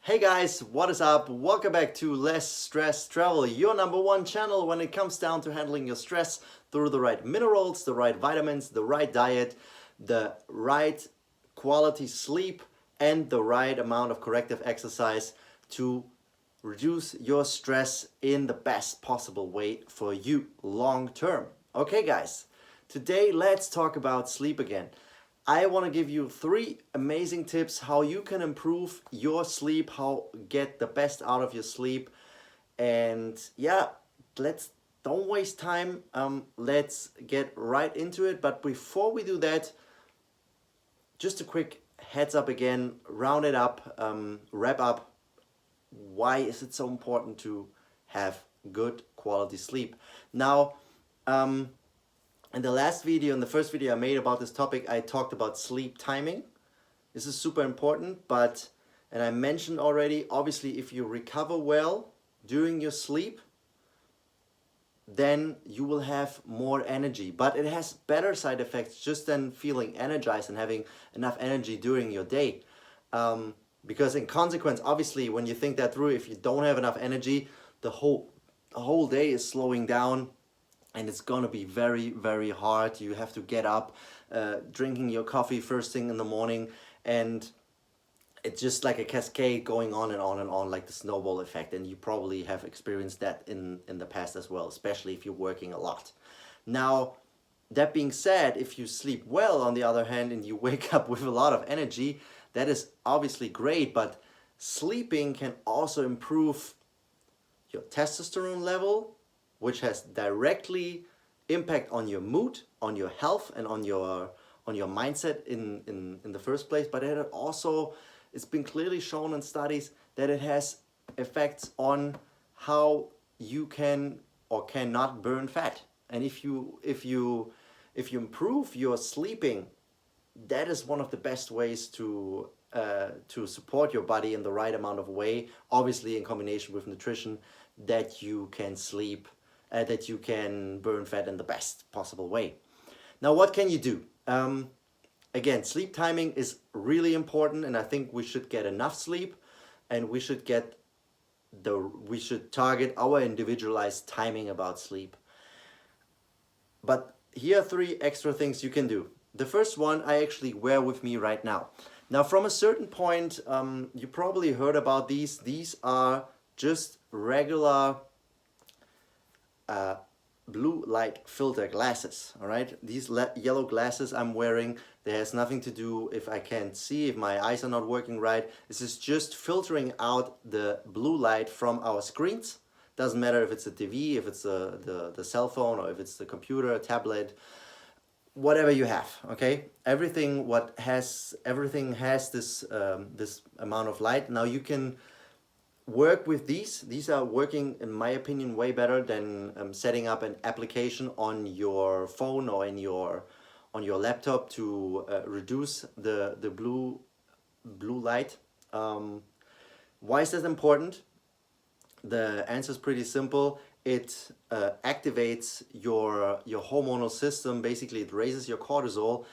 Hey guys, what is up? Welcome back to Less Stress Travel, your number one channel when it comes down to handling your stress through the right minerals, the right vitamins, the right diet, the right quality sleep, and the right amount of corrective exercise to reduce your stress in the best possible way for you long term. Okay, guys, today let's talk about sleep again. I want to give you 3 amazing tips how you can improve your sleep, how get the best out of your sleep. And yeah, let's don't waste time. Let's get right into it. But before we do that, just a quick heads up again, round it up, wrap up. Why is it so important to have good quality sleep? Now, in the last video, in the first video I made about this topic, I talked about sleep timing. This is super important, and I mentioned already, obviously, if you recover well during your sleep, then you will have more energy. But it has better side effects just than feeling energized and having enough energy during your day. Because in consequence, obviously, when you think that through, if you don't have enough energy, the whole day is slowing down, and it's gonna be very, very hard. You have to get up, drinking your coffee first thing in the morning, and it's just like a cascade going on and on and on, like the snowball effect. And you probably have experienced that in the past as well, especially if you're working a lot. Now, that being said, if you sleep well, on the other hand, and you wake up with a lot of energy, that is obviously great, but sleeping can also improve your testosterone level, which has directly impact on your mood, on your health, and on your mindset in the first place. But it also, it's been clearly shown in studies that it has effects on how you can or cannot burn fat. And if you improve your sleeping, that is one of the best ways to support your body in the right amount of way, obviously in combination with nutrition, that you can sleep, that you can burn fat in the best possible way. Now, what can you do? Again, sleep timing is really important, and I think we should get enough sleep, and we should target our individualized timing about sleep. But here are 3 extra things you can do. The first one I actually wear with me right now. Now, from a certain point, you probably heard about these. These are just regular blue light filter glasses. All right, these yellow glasses I'm wearing, there has nothing to do if I can't see, if my eyes are not working right. This is just filtering out the blue light from our screens. Doesn't matter if it's a TV, if it's the cell phone, or if it's the computer, a tablet, whatever you have. Okay, everything has this amount of light. Now you can work with these are working, in my opinion, way better than setting up an application on your phone or on your laptop to reduce the blue light. Why is that important? The answer is pretty simple. It activates your hormonal system. Basically, it raises your cortisol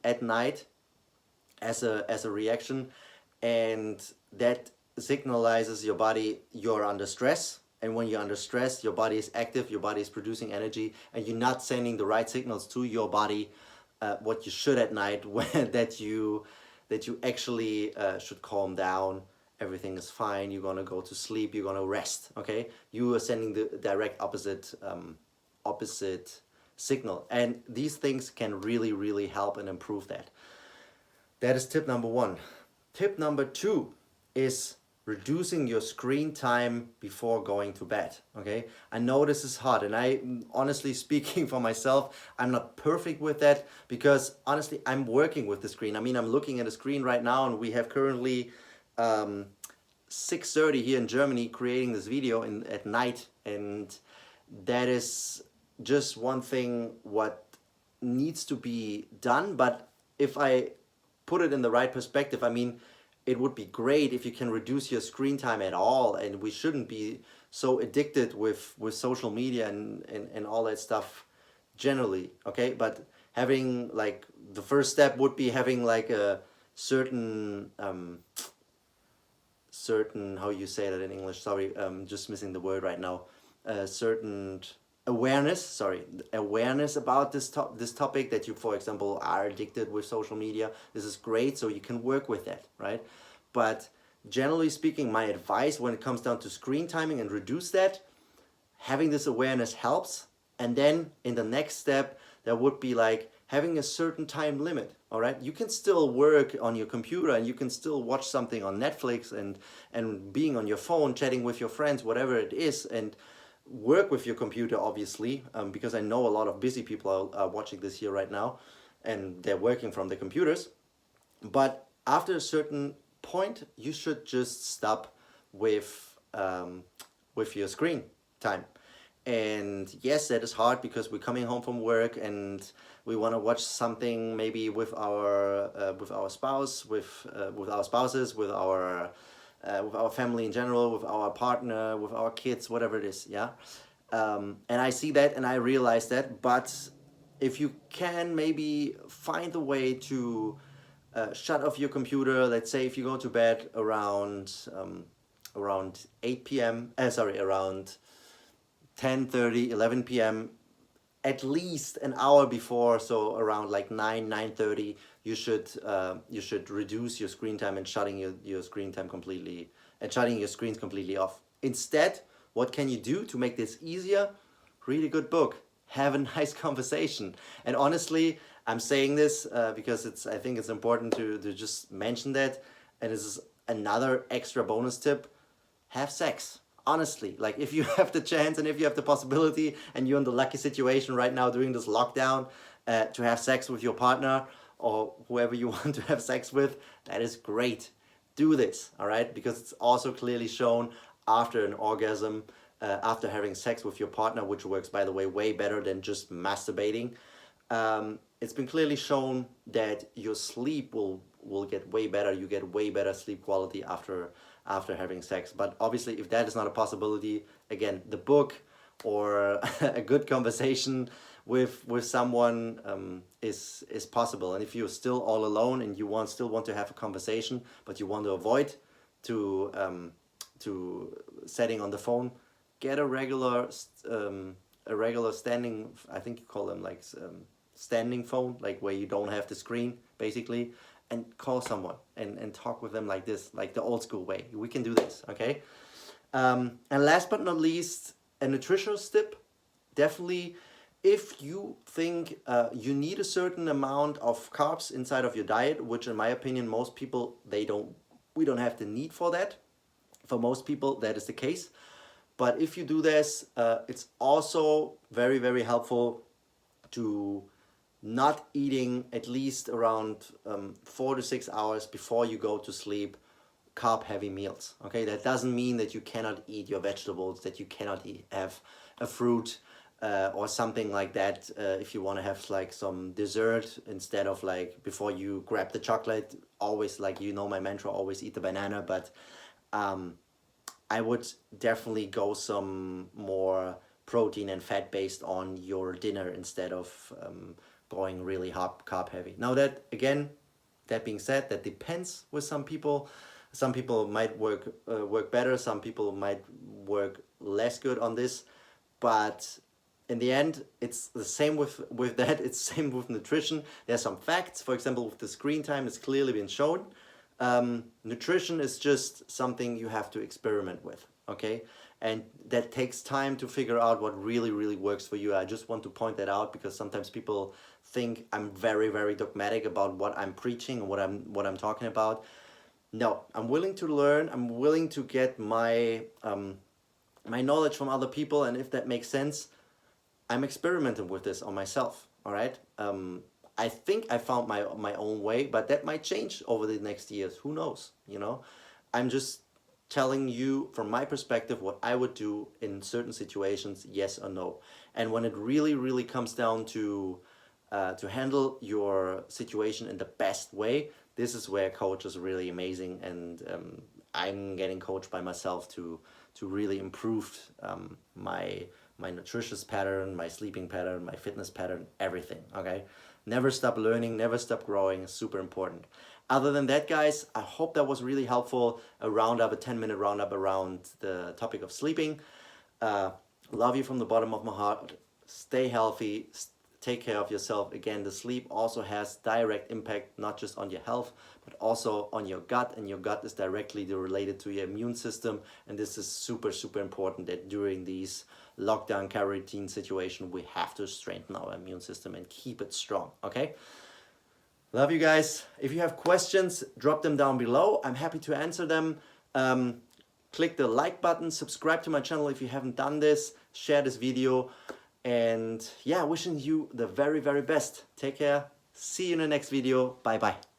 at night as a reaction, and that signalizes your body you're under stress. And when you're under stress, your body is active, your body is producing energy, and you're not sending the right signals to your body, what you should at night, that you actually should calm down. Everything is fine. You're gonna go to sleep. You're gonna rest. Okay, you are sending the direct opposite signal, and these things can really help and improve that. That is tip number 1. Tip number 2 is reducing your screen time before going to bed. Okay, I know this is hard, and I honestly, speaking for myself, I'm not perfect with that, because honestly I'm working with the screen. I mean, I'm looking at a screen right now, and we have currently 6:30 here in Germany, creating this video at night, and that is just one thing what needs to be done. But if I put it in the right perspective, I mean, it would be great if you can reduce your screen time at all, and we shouldn't be so addicted with social media and all that stuff generally. Okay, but having, like, the first step would be having like a certain certain, how you say that in English, sorry, just missing the word right now, a certain awareness about this topic, that you, for example, are addicted with social media. This is great, so you can work with that, right? But generally speaking, my advice when it comes down to screen timing and reduce that, having this awareness helps. And then in the next step, there would be like having a certain time limit. All right, you can still work on your computer and you can still watch something on Netflix and being on your phone, chatting with your friends, whatever it is, and work with your computer, obviously, because I know a lot of busy people are watching this here right now, and they're working from the computers. But after a certain point, you should just stop with your screen time. And yes, that is hard because we're coming home from work and we want to watch something maybe with our spouse, with our spouses, with our family in general, with our partner, with our kids, whatever it is. Yeah, and I see that and I realize that. But if you can maybe find a way to shut off your computer, let's say if you go to bed around 8 p.m. Around 10:30, 11 p.m., at least an hour before, so around like 9:30, you should reduce your screen time and shutting your screen time completely, and shutting your screens completely off. Instead, what can you do to make this easier? Read a good book, have a nice conversation. And honestly, I'm saying this because I think it's important to just mention that. And this is another extra bonus tip: have sex. Honestly, like if you have the chance and if you have the possibility and you're in the lucky situation right now during this lockdown to have sex with your partner or whoever you want to have sex with, that is great. Do this, all right? Because it's also clearly shown after an orgasm, after having sex with your partner, which works, by the way, way better than just masturbating. It's been clearly shown that your sleep will get way better. You get way better sleep quality after having sex. But obviously, if that is not a possibility, again, the book or a good conversation with someone is possible. And if you're still all alone and you still want to have a conversation, but you want to avoid to setting on the phone, get a regular standing, I think you call them like standing phone, like where you don't have the screen, basically, and call someone and talk with them like this, like the old school way. We can do this, okay? And last but not least, a nutritional tip. Definitely, if you think you need a certain amount of carbs inside of your diet, which in my opinion, most people, we don't have the need for that. For most people, that is the case. But if you do this, it's also very, very helpful to not eating at least around 4 to 6 hours before you go to sleep carb heavy meals. Okay, that doesn't mean that you cannot eat your vegetables, that you cannot have a fruit or something like that. If you want to have like some dessert instead of like before you grab the chocolate, always, like, my mantra, always eat the banana. But I would definitely go some more protein and fat based on your dinner instead of going really carb heavy. Now that being said, that depends with some people. Some people might work better. Some people might work less good on this. But in the end, it's the same with that. It's the same with nutrition. There's some facts. For example, with the screen time, it's clearly been shown. Nutrition is just something you have to experiment with, okay? And that takes time to figure out what really, really works for you. I just want to point that out because sometimes people think I'm very, very dogmatic about what I'm preaching and what I'm talking about. No, I'm willing to learn. I'm willing to get my my knowledge from other people, and if that makes sense, I'm experimenting with this on myself. All right. I think I found my own way, but that might change over the next years. Who knows? I'm just telling you from my perspective what I would do in certain situations, yes or no. And when it really, really comes down to handle your situation in the best way, this is where coach is really amazing, and I'm getting coached by myself to really improve my nutritious pattern, my sleeping pattern, my fitness pattern, everything. Okay, never stop learning, never stop growing. Super important. Other than that, guys, I hope that was really helpful. A 10-minute roundup around the topic of sleeping. Love you from the bottom of my heart. Stay healthy. Take care of yourself. Again, the sleep also has direct impact, not just on your health, but also on your gut. And your gut is directly related to your immune system. And this is super, super important that during these lockdown quarantine situation, we have to strengthen our immune system and keep it strong. Okay? Love you guys. If you have questions, drop them down below. I'm happy to answer them. Click the like button, subscribe to my channel if you haven't done this, share this video. And yeah, wishing you the very, very best. Take care. See you in the next video. Bye bye.